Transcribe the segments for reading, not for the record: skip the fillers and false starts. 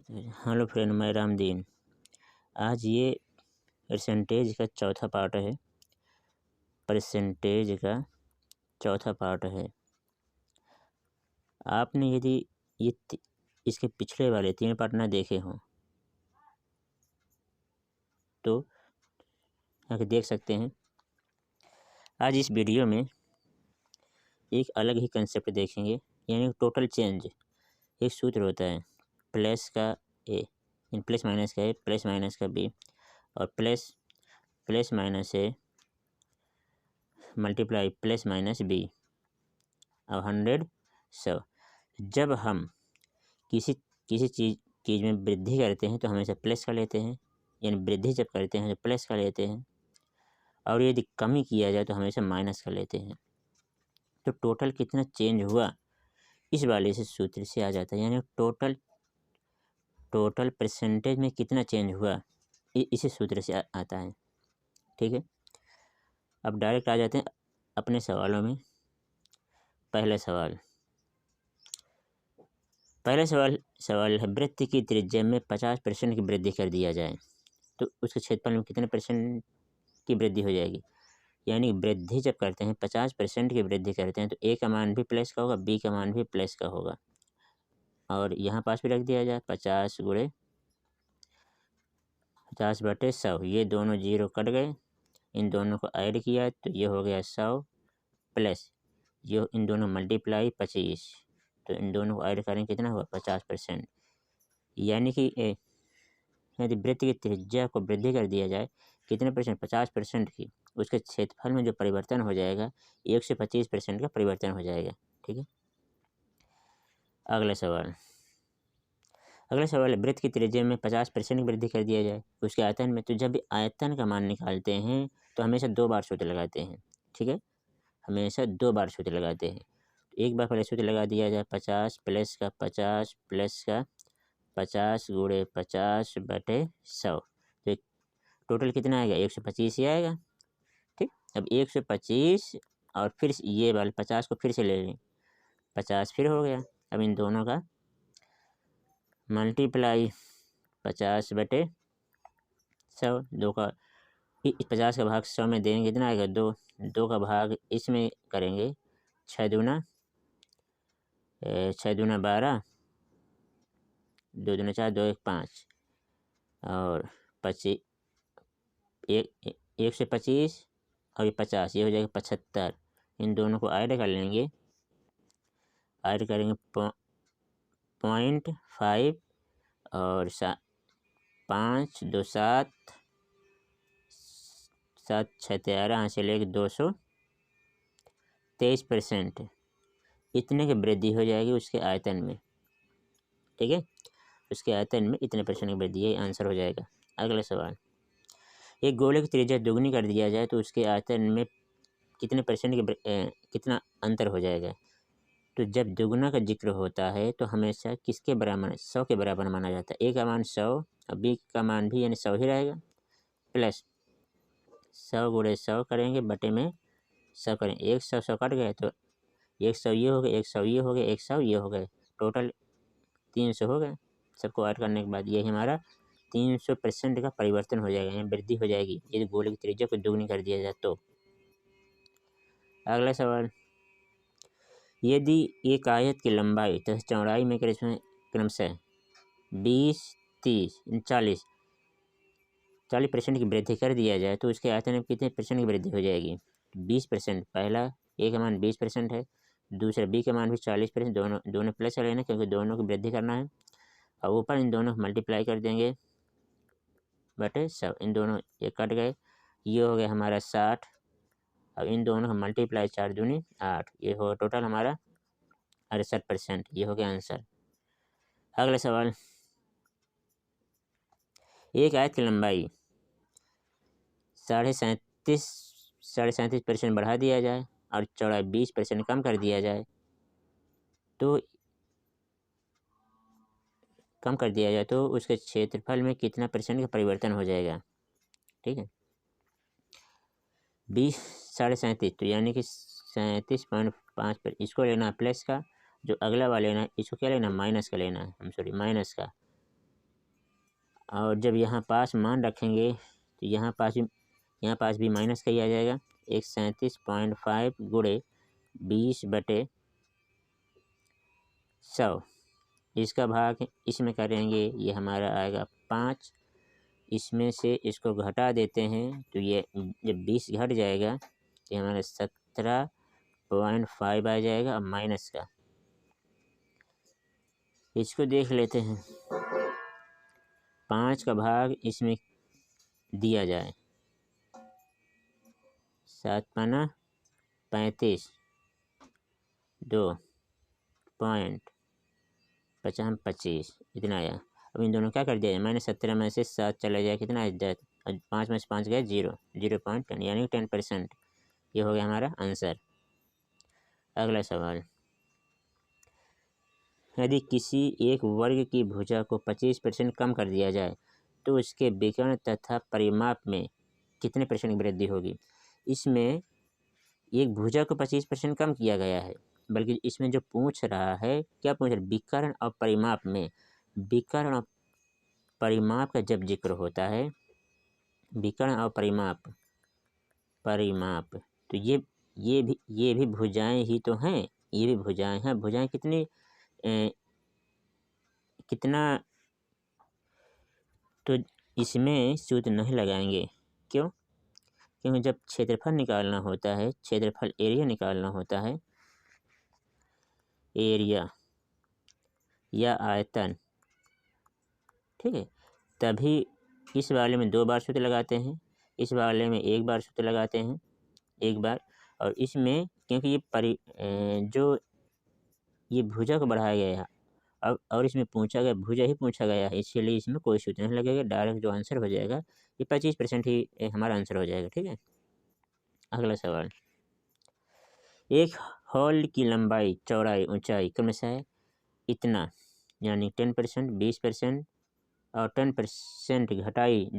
Hello friend, मैं रामदीन। आज ये परसेंटेज का चौथा पार्ट है। परसेंटेज का चौथा पार्ट है। आपने यदि इसके पिछले वाले 3 पार्ट ना देखे हों तो आके देख सकते हैं। आज इस वीडियो में एक अलग ही कंसेप्ट देखेंगे, यानी टोटल चेंज। एक सूत्र होता है प्लस का ए, प्लस माइनस का ए, प्लस माइनस का बी, और plus minus A multiply plus minus B. अब 100 100। जब हम किसी चीज़ में वृद्धि करते हैं तो हमेशा प्लस का लेते हैं, यानी वृद्धि जब करते हैं तो प्लस का लेते हैं, और यदि कमी किया जाए तो हमेशा माइनस का लेते हैं। तो टोटल कितना चेंज हुआ इस वाले से सूत्र से आ जाता है, यानी टोटल परसेंटेज में कितना चेंज हुआ इसी सूत्र से आता है। ठीक है, अब डायरेक्ट आ जाते हैं अपने सवालों में। पहला सवाल है, वृत्त की त्रिज्या में 50% की वृद्धि कर दिया जाए तो उसके क्षेत्रफल में कितने परसेंट की वृद्धि हो जाएगी। यानी वृद्धि जब करते हैं 50% की वृद्धि करते हैं तो ए का मान भी प्लस का होगा, बी का मान भी प्लस का होगा, और यहाँ पास भी रख दिया जाए 50 गुणे 50/100। ये दोनों जीरो कट गए, इन दोनों को ऐड किया तो ये हो गया 100 प्लस जो इन दोनों मल्टीप्लाई 25, तो इन दोनों को ऐड करें कितना हुआ 50%। यानी कि यदि वृत्त की त्रिज्या को वृद्धि कर दिया जाए कितने परसेंट 50% की, उसके क्षेत्रफल में जो परिवर्तन हो जाएगा 1 से 25% का परिवर्तन हो जाएगा। ठीक है, अगला सवाल है, वृत्त की त्रिज्या में 50% की वृद्धि कर दिया जाए उसके आयतन में। तो जब भी आयतन का मान निकालते हैं तो हमेशा 2 बार सूत्र लगाते हैं। ठीक है, हमेशा 2 बार सूत्र लगाते हैं। एक बार पहले सूत्र लगा दिया जाए 50 प्लस का 50 प्लस का 50 गुणे 50/100, तो टोटल कितना आएगा 125 ही आएगा। ठीक, अब 125 और फिर ये वाले 50 को फिर से ले लें, 50 फिर हो गया। अब इन दोनों का मल्टीप्लाई 50/100, 2 का 50 का भाग 100 में देंगे कितना आएगा 2, 2 का भाग इसमें करेंगे 6 दूना 12, 2 दूना 4, 2 1 5, और 25 1 से 25 और ये 50, ये हो जाएगा 75। इन दोनों को ऐड कर लेंगे, ऐड करेंगे 0.5 और 5 2 7 7 6 13, यहाँ से लेकर 223%। इतने की वृद्धि हो जाएगी उसके आयतन में। ठीक है, उसके आयतन में इतने परसेंट की वृद्धि, ये आंसर हो जाएगा। अगला सवाल, एक गोले की त्रिज्या दुगनी कर दिया जाए तो उसके आयतन में कितने परसेंट की कितना अंतर हो जाएगा। तो जब दुगुना का जिक्र होता है तो हमेशा किसके बराबर 100 के बराबर माना जाता है। ए का मान 100 और बी का मान भी यानी 100 ही रहेगा, प्लस 100 गुणे 100 करेंगे बटे में 100 करेंगे, 100 100 कट गए तो 100 ये हो गए, 100 ये हो गए, 100 ये हो गए, टोटल 300 हो गए। सबको ऐड करने के बाद यही हमारा 300% का परिवर्तन हो जाएगा, यानी वृद्धि हो जाएगी यदि गोले की त्रिज्या को दुगनी कर दिया जाए तो। अगला सवाल, यदि एक आयत की लंबाई तथा चौड़ाई में क्रमशः 20 30 40% की वृद्धि कर दिया जाए तो उसके आयतन में कितने परसेंट की वृद्धि हो जाएगी। 20%। पहला ए का मान 20% है, दूसरा बी का मान भी 40%, दोनों प्लस कर लेना क्योंकि दोनों की वृद्धि करना है, और ऊपर इन दोनों को मल्टीप्लाई कर देंगे बटे 100। इन दोनों ये कट गए, ये हो गया हमारा 60, अब इन दोनों का मल्टीप्लाई 4 दूनी 8, ये हो टोटल हमारा 68%। ये हो गया आंसर। अगला सवाल, एक आयत की लंबाई 37.5% बढ़ा दिया जाए और चौड़ाई 20% कम कर दिया जाए तो उसके क्षेत्रफल में कितना परसेंट का परिवर्तन हो जाएगा। ठीक है, 20 37.5 तो यानी कि 37.5 पर इसको लेना प्लस का, जो अगला वाला लेना है इसको क्या लेना माइनस का लेना है, माइनस का, और जब यहाँ पास मान रखेंगे तो यहाँ पास भी माइनस का ही आ जाएगा। 137.5 गुणे 20/100, इसका भाग इसमें करेंगे, ये हमारा आएगा 5। इसमें से इसको घटा देते हैं तो ये जब 20 घट जाएगा तो ये हमारा 17.5 आ जाएगा। अब माइनस का इसको देख लेते हैं। 5 का भाग इसमें दिया जाए, 7×5=35, 2.25 इतना आया। अब इन दोनों क्या कर दिया जाए, -17 में से 7 चला जाए, कितना आ जाए, 5 में से 5 गए 0.10 यानी 10%। ये हो गया हमारा आंसर। अगला सवाल, यदि किसी एक वर्ग की भुजा को 25% कम कर दिया जाए तो उसके विकर्ण तथा परिमाप में कितने % की वृद्धि होगी। इसमें एक भुजा को 25% कम किया गया है, बल्कि इसमें जो पूछ रहा है, क्या पूछ रहा है, विकर्ण और परिमाप में। विकर्ण और परिमाप का जब जिक्र होता है, विकर्ण और परिमाप तो ये भी भुजाएं ही तो हैं, ये भी भुजाएं हैं। भुजाएं कितना, तो इसमें सूत्र नहीं लगाएंगे। क्यों? क्योंकि जब क्षेत्रफल निकालना होता है, क्षेत्रफल एरिया निकालना होता है, एरिया या आयतन, ठीक है, तभी इस वाले में 2 बार सूत्र लगाते हैं, इस वाले में 1 बार सूत्र लगाते हैं, 1 बार। और इसमें क्योंकि जो ये भुजा को बढ़ाया गया है, अब और इसमें पूछा गया, भुजा ही पूछा गया है, इसलिए इसमें कोई सूत्र नहीं लगेगा। डायरेक्ट जो आंसर हो जाएगा ये 25% ही हमारा आंसर हो जाएगा। ठीक है। अगला सवाल, एक हॉल की लंबाई, चौड़ाई, ऊंचाई क्रमशः इतना, यानी 10%, 20% और 10% घटाई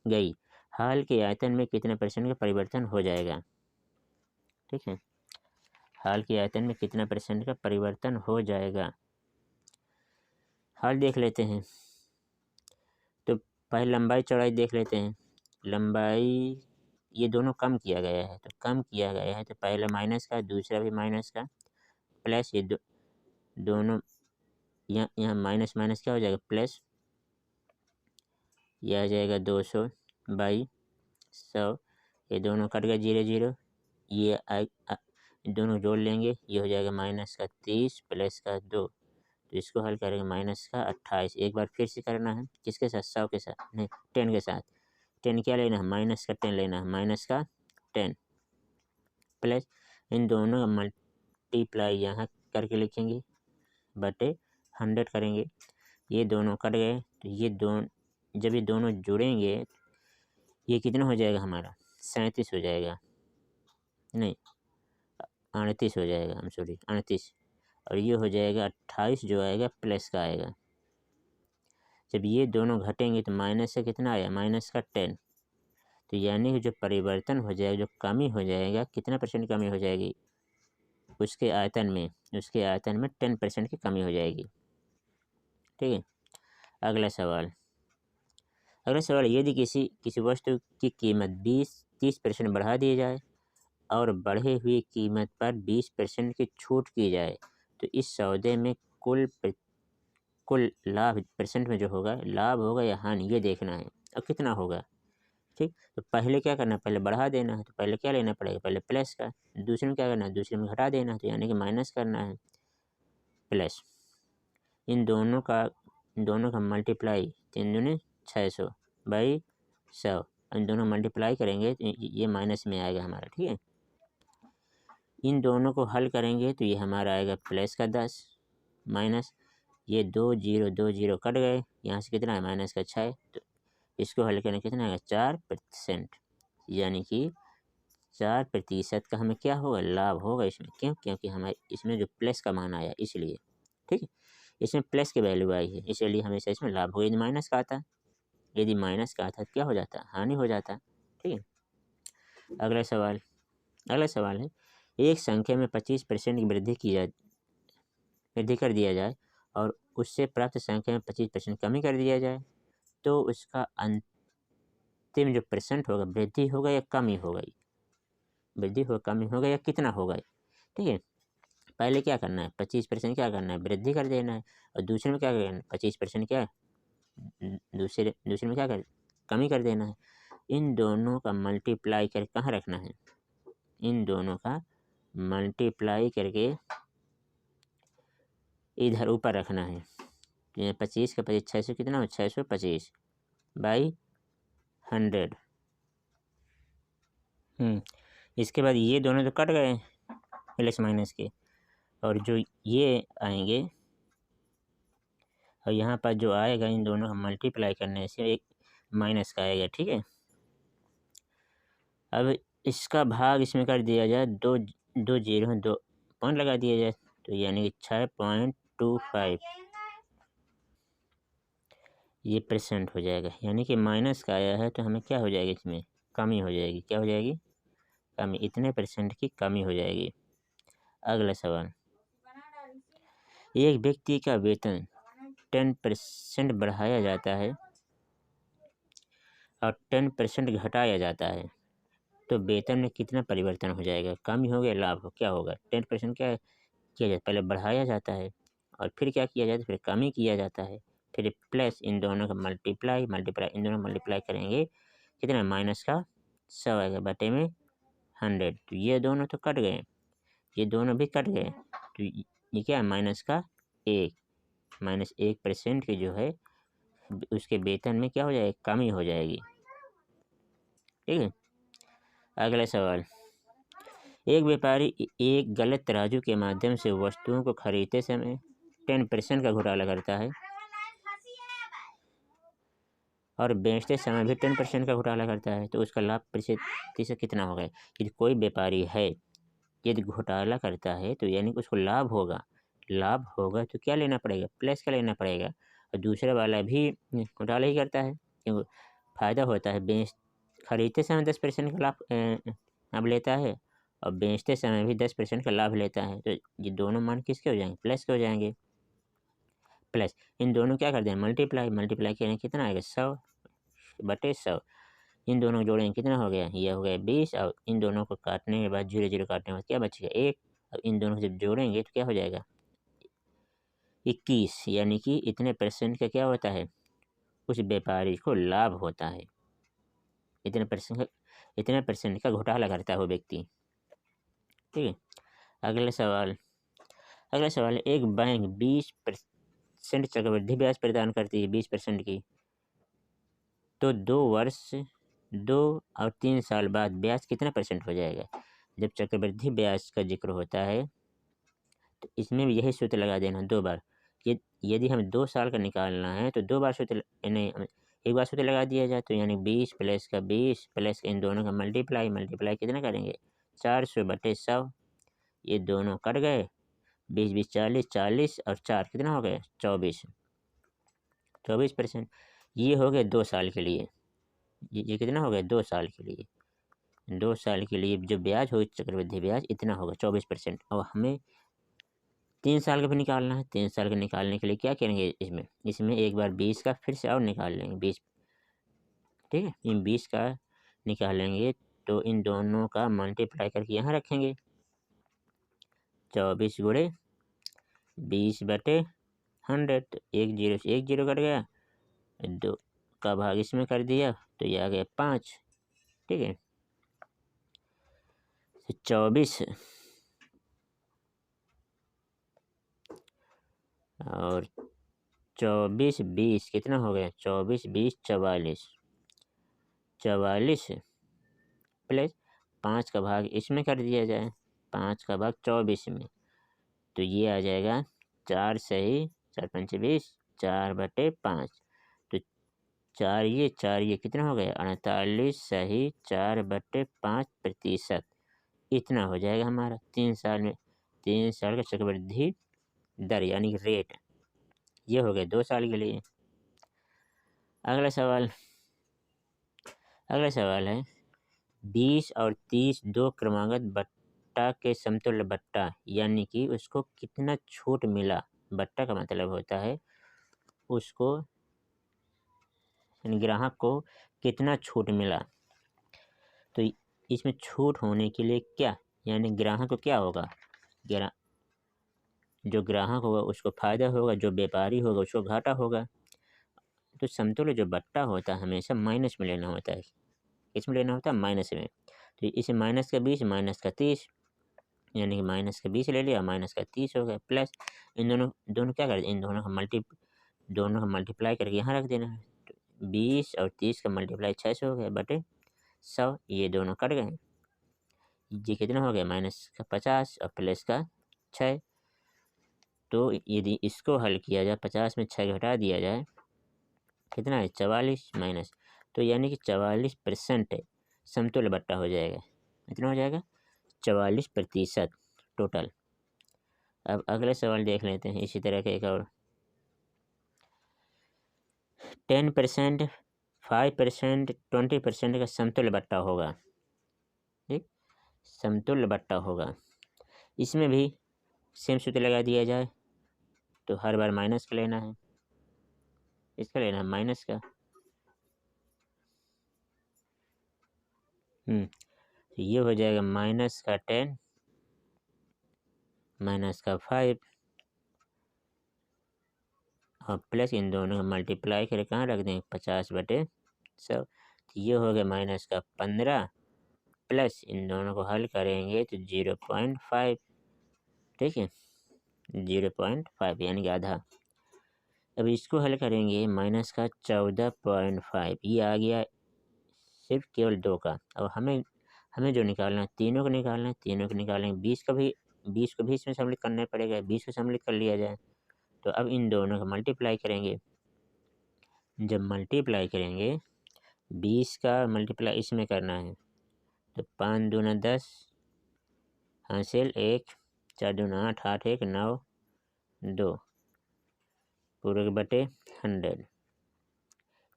गई, हाल के आयतन में कितने % का परिवर्तन हो जाएगा। ठीक है, हाल के आयतन में कितना % का परिवर्तन हो जाएगा। हाल देख लेते हैं, तो पहले लंबाई चौड़ाई देख लेते हैं। लंबाई ये दोनों कम किया गया है, तो कम किया गया है तो पहला माइनस का, दूसरा भी माइनस का, प्लस ये दोनों यहाँ माइनस माइनस क्या हो जाएगा, प्लस, यह आ जाएगा 200/100, ये दोनों कट गए 0 0, ये दोनों जोड़ लेंगे, ये हो जाएगा -30 प्लस का 2, तो इसको हल करेंगे -28। एक बार फिर से करना है, किसके साथ, 100 के साथ, नहीं 10 के साथ। 10 क्या लेना है, -10 लेना है, -10 प्लस इन दोनों का मल्टीप्लाई यहाँ करके लिखेंगे, बटे 100 करेंगे, ये दोनों कट गए, तो जब ये दोनों जुड़ेंगे ये कितना हो जाएगा हमारा, 37 हो जाएगा, नहीं 38 हो जाएगा, 38, और ये हो जाएगा 28 जो आएगा प्लस का आएगा। जब ये दोनों घटेंगे तो माइनस से कितना आया, -10, तो यानी कि जो परिवर्तन हो जाएगा, जो कमी हो जाएगा, कितना % कमी हो जाएगी, उसके आयतन में 10% की कमी हो जाएगी। ठीक है। अगला सवाल, यदि किसी वस्तु की कीमत 30% बढ़ा दी जाए और बढ़े हुई कीमत पर 20% की छूट की जाए तो इस सौदे में कुल लाभ % में जो होगा, लाभ होगा या हानि, ये देखना है। और कितना होगा। ठीक, तो पहले क्या करना है, पहले बढ़ा देना है, तो पहले क्या लेना पड़ेगा, पहले प्लस का। दूसरे में क्या करना है, दूसरे में घटा देना है, तो यानी कि माइनस करना है, प्लस इन दोनों का मल्टीप्लाई, 3 दूनी 600/100, इन दोनों मल्टीप्लाई करेंगे तो ये माइनस में आएगा हमारा। ठीक है, इन दोनों को हल करेंगे तो ये हमारा आएगा प्लस का 10 माइनस ये 2 0 कट गए, यहाँ से कितना है, माइनस का 6, तो इसको हल करने कितना आएगा, 4%, यानी कि 4% का हमें क्या होगा, लाभ होगा इसमें। क्यों? क्योंकि हमारे इसमें जो प्लस का मान आया इसलिए। ठीक है, इसमें प्लस की वैल्यू आई है, इसलिए हमेशा इसमें लाभ होगा। यदि माइनस का आता, तो क्या हो जाता, हानि हो जाता। ठीक है। अगला सवाल है, एक संख्या में 25% की वृद्धि कर दिया जाए और उससे प्राप्त संख्या में 25% कमी कर दिया जाए तो उसका अंतिम जो परसेंट होगा वृद्धि होगा या कमी होगा, वृद्धि हो कमी होगा या कितना होगा। ठीक है, पहले क्या करना है 25% क्या करना है वृद्धि कर देना है, और दूसरे में क्या करना है 25% क्या दूसरे में क्या कर कमी कर देना है। इन दोनों का मल्टीप्लाई कर कहाँ रखना है, इन दोनों का मल्टीप्लाई करके इधर ऊपर रखना है। 25 का 25 600 कितना हो 625 बाई 100। इसके बाद ये दोनों तो कट गए प्लस माइनस के, और जो ये आएंगे और यहाँ पर जो आएगा इन दोनों का मल्टीप्लाई करने से एक माइनस का आएगा। ठीक है, अब इसका भाग इसमें कर दिया जाए, दो दो जीरो 2 पॉइंट लगा दिया जाए, तो यानी कि 6.25 ये परसेंट हो जाएगा। यानी कि माइनस का आया है तो हमें क्या हो जाएगी, इसमें कमी हो जाएगी। क्या हो जाएगी, कमी, इतने परसेंट की कमी हो जाएगी। अगला सवाल, एक व्यक्ति का वेतन 10% बढ़ाया जाता है और 10% घटाया जाता है, तो वेतन में कितना परिवर्तन हो जाएगा, कमी हो गया लाभ हो, क्या होगा। 10% क्या किया जाता है, पहले बढ़ाया जाता है और फिर क्या किया जाता है, फिर कमी किया जाता है, फिर प्लस इन दोनों का मल्टीप्लाई इन दोनों मल्टीप्लाई करेंगे कितना, माइनस का 100 आएगा बटे में 100। तो ये दोनों तो कट गए, ये दोनों भी कट गए, तो ये क्या है -1% की जो है उसके वेतन में क्या हो जाएगी, कमी हो जाएगी। ठीक है, अगला सवाल, एक व्यापारी एक गलत तराजू के माध्यम से वस्तुओं को खरीदते समय 10% का घोटाला करता है और बेचते समय भी 10% का घोटाला करता है, तो उसका लाभ प्रतिशत कितना होगा। यदि कोई व्यापारी है यदि घोटाला करता है तो यानी कि उसको लाभ होगा, लाभ होगा तो क्या लेना पड़ेगा, प्लस का लेना पड़ेगा। और दूसरा वाला भी घोटाला ही करता है, क्योंकि फ़ायदा होता है, खरीदते समय 10% का लाभ लेता है और बेचते समय भी 10% का लाभ लेता है, तो ये दोनों मान किसके हो जाएंगे, प्लस के हो जाएंगे। प्लस इन दोनों क्या कर दें, मल्टीप्लाई करें, कितना आएगा 100 बटे 100। इन दोनों जोड़ेंगे कितना हो गया, यह हो गया 20, और इन दोनों को काटने के बाद 0 0 काटने के बाद क्या बचेगा 1। अब इन दोनों को जब जोड़ेंगे तो क्या हो जाएगा 21, यानी कि इतने परसेंट का क्या होता है, उस व्यापारी को लाभ होता है। इतने परसेंट का घोटाला करता है वो व्यक्ति। ठीक है, अगला सवाल, एक बैंक 20% चक्रवृद्धि ब्याज प्रदान करती है 20% की, तो 2 और 3 साल बाद ब्याज कितना परसेंट हो जाएगा। जब चक्रवृद्धि ब्याज का जिक्र होता है तो इसमें भी यही सूत्र लगा देना 2 बार। यदि हमें 2 साल का निकालना है तो 2 बार सूत्र नहीं, एक बार सूत्र लगा दिया जाए, तो यानी 20 प्लस का 20 प्लस इन दोनों का मल्टीप्लाई कितना करेंगे 400 बटे 100। ये दोनों कट गए, 20 20 40 और 4 कितना हो गया 24%। ये हो गए 2 साल के लिए, ये कितना हो गया 2 साल के लिए। 2 साल के लिए जो ब्याज हो चक्रवृद्धि ब्याज इतना होगा 24%। और हमें 3 साल का भी निकालना है, 3 साल का निकालने के लिए क्या करेंगे, इसमें एक बार 20 का फिर से और निकाल लेंगे 20। ठीक है, इन 20 का निकालेंगे तो इन दोनों का मल्टीप्लाई करके यहाँ रखेंगे, 24 गुणे 20 बटे 100। तो 1 0 से 1 0 कट गया, 2 का भाग इसमें कर दिया तो ये आ गया 5। ठीक है, 24 और 24 20 कितना हो गया 24 20 44 प्लस 5 का भाग इसमें कर दिया जाए, 5 का भाग 24 में, तो ये आ जाएगा 4 सही 4 पंचे 20 4 बटे 5। तो 4 ये कितना हो गया 48 सही 4 बटे 5%। इतना हो जाएगा हमारा 3 साल में, 3 साल का चक्रवृद्धि दर यानी रेट। ये हो गया 2 साल के लिए। अगला सवाल है 20 और 30 दो क्रमागत बट्टा के समतुल्य बट्टा, यानी कि उसको कितना छूट मिला। बट्टा का मतलब होता है उसको यानी ग्राहक को कितना छूट मिला। तो इसमें छूट होने के लिए क्या, यानी ग्राहक को क्या होगा, जो ग्राहक होगा उसको फ़ायदा होगा, जो व्यापारी होगा उसको घाटा होगा। तो समतुल्य जो बट्टा होता है हमेशा माइनस में लेना होता है। किसमें लेना होता है, माइनस में। तो इसे माइनस का 20 माइनस का 30, यानी कि माइनस का 20 ले लिया, माइनस का 30 हो गया, प्लस इन दोनों क्या कर, इन दोनों का मल्टीप्लाई करके यहाँ रख देना है। तो 20 और 30 का मल्टीप्लाई 600 हो गया बटे 100, ये दोनों कट गए। ये कितना हो गया, माइनस का 50 और प्लस का 6। तो यदि इसको हल किया जाए, 50 में 6 घटा दिया जाए, कितना है 44 माइनस, तो यानी कि 44% समतुल्य बट्टा हो जाएगा। कितना हो जाएगा, 44% टोटल। अब अगले सवाल देख लेते हैं इसी तरह का एक और। 10%, 5%, 20% का समतुल्य बट्टा होगा। ठीक, समतुल्य बट्टा होगा। इसमें भी सेम सूत्र लगा दिया जाए, तो हर बार माइनस का लेना है, इसका लेना है माइनस का। तो ये हो जाएगा माइनस का 10 माइनस का 5 और प्लस इन दोनों का मल्टीप्लाई करके कहाँ रख देंगे, 50/100। तो ये हो गया माइनस का 15 प्लस इन दोनों को हल करेंगे तो 0.5। ठीक है, 0.5 यानी कि आधा। अब इसको हल करेंगे, माइनस का 14.5, ये आ गया सिर्फ केवल 2 का। अब हमें जो निकालना है, तीनों को निकालना है, तीनों को निकालेंगे, 20 को भी इसमें सम्मिलित करना पड़ेगा, 20 को सम्मिलित कर लिया जाए। तो अब इन दोनों का मल्टीप्लाई करेंगे। जब मल्टीप्लाई करेंगे, 20 का मल्टीप्लाई इसमें करना है, तो 5 दूना 10, हासिल 1, 4 दूना 8, 8 1 9, 2 पूरे के बटे 100।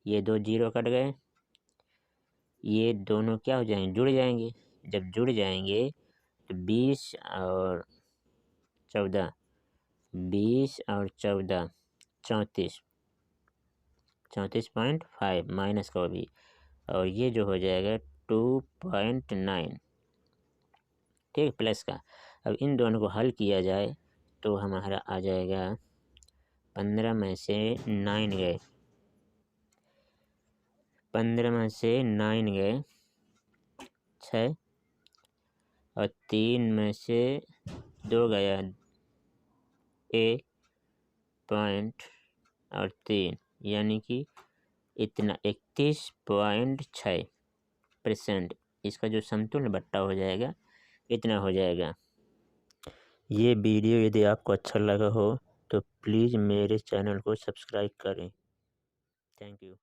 ये 2 जीरो कट गए, ये दोनों क्या हो जाएंगे, जुड़ जाएंगे। जब जुड़ जाएंगे तो 20 और 14, 20 और 14 34, 34.5 माइनस का भी, और ये जो हो जाएगा 2.9। ठीक, प्लस का। अब इन दोनों को हल किया जाए तो हमारा आ जाएगा 15 में से 9 गए, 15 में से 9 गए 6, और 3 में से 2 गया 1 पॉइंट और 3, यानी कि इतना 31.6%। इसका जो समतुल्य बट्टा हो जाएगा इतना हो जाएगा। ये वीडियो यदि आपको अच्छा लगा हो तो प्लीज़ मेरे चैनल को सब्सक्राइब करें। Thank you.